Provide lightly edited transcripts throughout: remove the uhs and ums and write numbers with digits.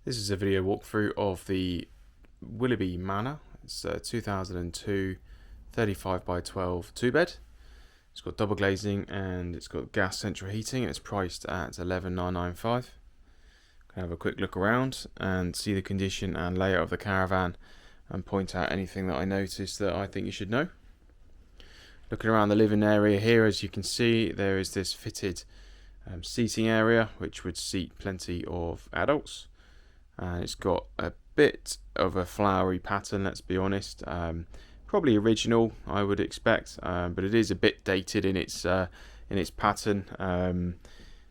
This is a video walkthrough of the Willerby Manor. It's a 2002 35 by 12 2-bed. It's got double glazing and it's got gas central heating. It's priced at $11,995. Can have a quick look around and see the condition and layout of the caravan and point out anything that I noticed that I think you should know. Looking around the living area here, as you can see, there is this fitted seating area which would seat plenty of adults. And it's got a bit of a flowery pattern, let's be honest. Probably original, I would expect, but it is a bit dated in its pattern.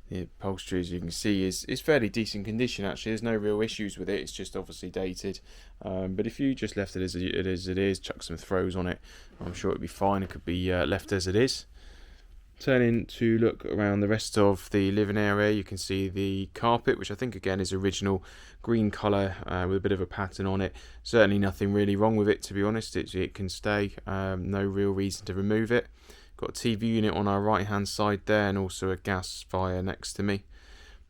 The upholstery, as you can see, is fairly decent condition actually. There's no real issues with it. It's just obviously dated. But if you just left it as it is, chuck some throws on it, I'm sure it'd be fine. It could be left as it is. Turning to look around the rest of the living area, you can see the carpet, which I think again is original, green colour with a bit of a pattern on it. Certainly nothing really wrong with it, to be honest. It can stay, no real reason to remove it. Got a TV unit on our right hand side there and also a gas fire next to me.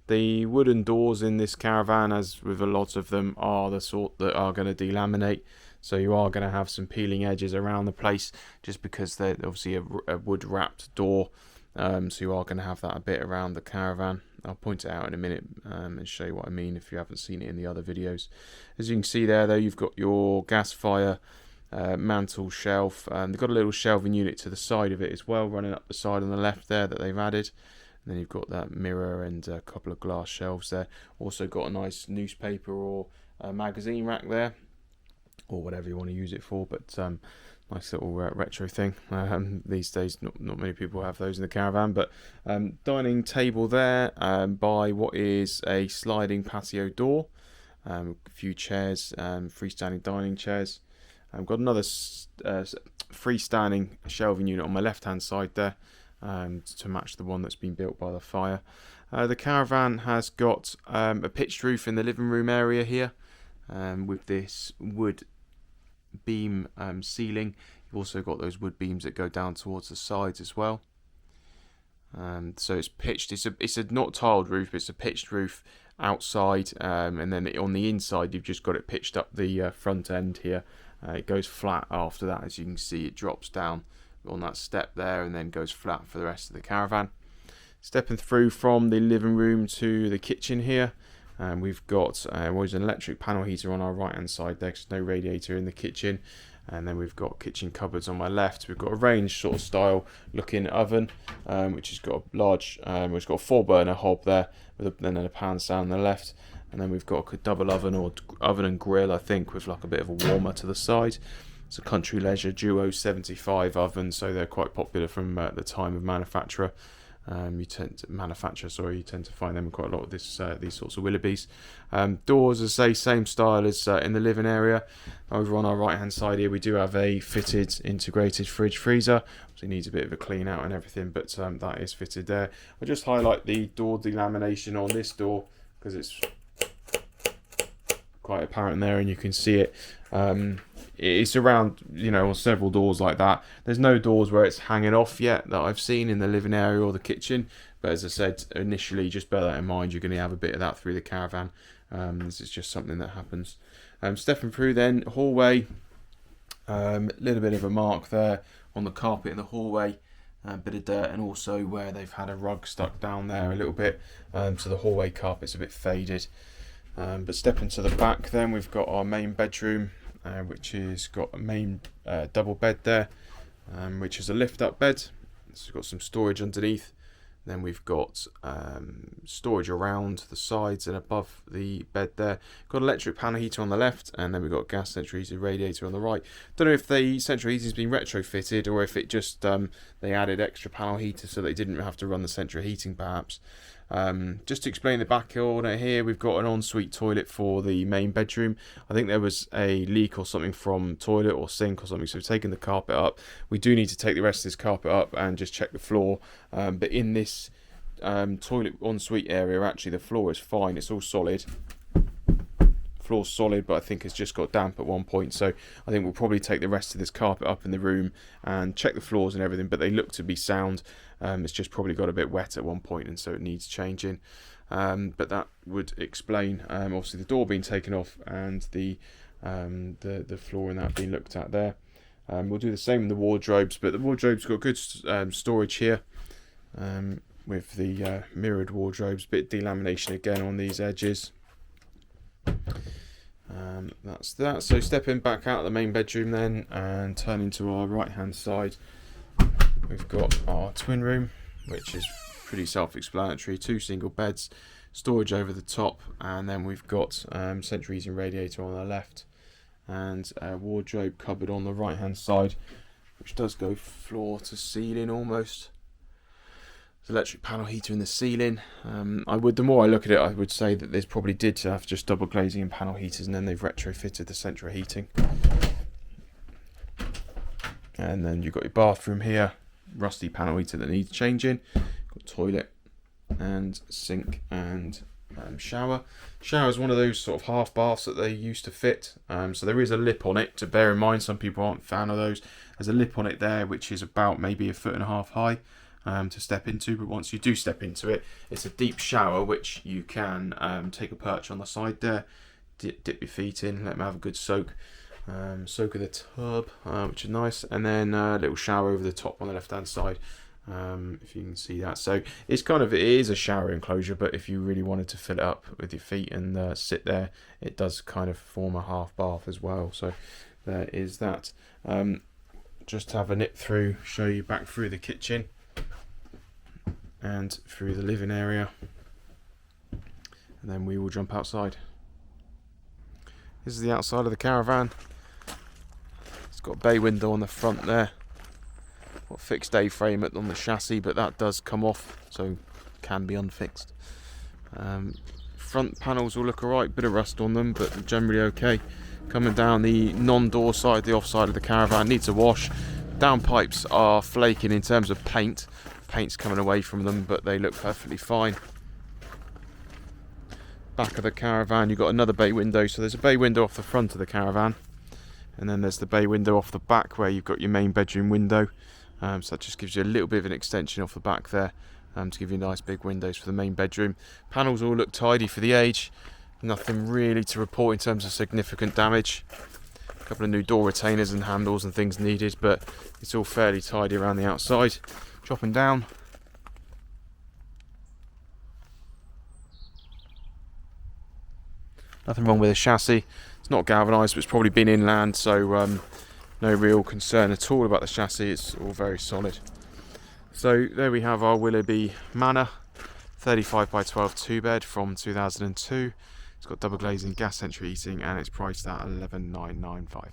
The wooden doors in this caravan, as with a lot of them, are the sort that are going to delaminate. So you are going to have some peeling edges around the place just because they're obviously a wood wrapped door. So you are going to have that a bit around the caravan. I'll point it out in a minute and show you what I mean if you haven't seen it in the other videos. As you can see there though, you've got your gas fire mantle shelf. They've got a little shelving unit to the side of it as well, running up the side on the left there that they've added. And then you've got that mirror and a couple of glass shelves there. Also got a nice newspaper or magazine rack there, or whatever you want to use it for, but nice little retro thing. These days not many people have those in the caravan. But dining table there by what is a sliding patio door, a few chairs, freestanding dining chairs. I've got another freestanding shelving unit on my left hand side there to match the one that's been built by the fire. The caravan has got a pitched roof in the living room area here with this wood beam ceiling. You've also got those wood beams that go down towards the sides as well. So it's pitched. It's a not tiled roof, but it's a pitched roof outside, and then on the inside you've just got it pitched up the front end here. It goes flat after that. As you can see, it drops down on that step there and then goes flat for the rest of the caravan. Stepping through from the living room to the kitchen here, we've got an electric panel heater on our right hand side there, 'cause there's no radiator in the kitchen. And then we've got kitchen cupboards on my left. We've got a range sort of style looking oven, which has got a large, which got a 4-burner hob there, with then a pan stand on the left. And then we've got a double oven or oven and grill, I think, with like a bit of a warmer to the side. It's a Country Leisure Duo 75 oven, so they're quite popular from the time of manufacture. You tend to find them in quite a lot of these sorts of Willerby's. Doors, as I say, same style as in the living area. Over on our right hand side here, we do have a fitted integrated fridge freezer. Obviously needs a bit of a clean out and everything, but that is fitted there. I'll just highlight the door delamination on this door because it's quite apparent there, and you can see it. It's around, on several doors like that. There's no doors where it's hanging off yet that I've seen in the living area or the kitchen, but as I said initially, just bear that in mind. You're going to have a bit of that through the caravan. This is just something that happens. Stepping through then, hallway, little bit of a mark there on the carpet in the hallway, a bit of dirt, and also where they've had a rug stuck down there a little bit, so the hallway carpet's a bit faded. But stepping to the back then, we've got our main bedroom, which has got a main double bed there, which is a lift up bed. So we've got some storage underneath. Then we've got storage around the sides and above the bed there. Got an electric panel heater on the left, and then we've got a gas central heated radiator on the right. Don't know if the central heating has been retrofitted or if it just they added extra panel heater so they didn't have to run the central heating perhaps. Just to explain the back corner here, we've got an ensuite toilet for the main bedroom. I think there was a leak or something from toilet or sink or something, so we've taken the carpet up. We do need to take the rest of this carpet up and just check the floor, but in this toilet ensuite area, actually the floor is fine. It's all solid. Floor's solid, but I think it's just got damp at one point, so I think we'll probably take the rest of this carpet up in the room and check the floors and everything, but they look to be sound. It's just probably got a bit wet at one point, and so it needs changing. but that would explain obviously the door being taken off and the floor and that being looked at there. We'll do the same in the wardrobes, but the wardrobes got good storage here with the mirrored wardrobes. Bit delamination again on these edges. That's that. So stepping back out of the main bedroom then and turning to our right hand side, we've got our twin room, which is pretty self-explanatory. 2 single beds, storage over the top, and then we've got central heating radiator on the left and a wardrobe cupboard on the right hand side, which does go floor to ceiling almost. There's electric panel heater in the ceiling. The more I look at it, I would say that this probably did have just double glazing and panel heaters, and then they've retrofitted the central heating. And then you've got your bathroom here, rusty panel heater that needs changing. Got toilet and sink and shower. Shower is one of those sort of half baths that they used to fit. So there is a lip on it to bear in mind. Some people aren't a fan of those. There's a lip on it there, which is about maybe 1.5 feet high. To step into, but once you do step into it, it's a deep shower which you can take a perch on the side there, dip your feet in, let them have a good soak of the tub, which is nice, and then a little shower over the top on the left hand side, if you can see that. So it is a shower enclosure, but if you really wanted to fill it up with your feet and sit there, it does kind of form a half bath as well. So there is that. Just to have a nip through, show you back through the kitchen and through the living area, and then we will jump outside. This is the outside of the Caravan. It's got a bay window on the front there. Got a fixed A-frame on the chassis, but that does come off, so can be unfixed. Front panels will look alright, bit of rust on them, but generally okay. Coming down the non-door side, the off-side of the Caravan, needs a wash. Downpipes are flaking in terms of paint. Paint's coming away from them, but they look perfectly fine. Back of the Caravan, you've got another bay window. So there's a bay window off the front of the Caravan, and then there's the bay window off the back where you've got your main bedroom window. So that just gives you a little bit of an extension off the back there, to give you nice big windows for the main bedroom. Panels all look tidy for the age. Nothing really to report in terms of significant damage. A couple of new door retainers and handles and things needed, but it's all fairly tidy around the outside. Dropping down. Nothing wrong with the chassis. It's not galvanised, but it's probably been inland, so no real concern at all about the chassis. It's all very solid. So there we have our Willerby Manor, 35 by 12 2-bed from 2002. It's got double glazing, gas central heating, and it's priced at $11,995.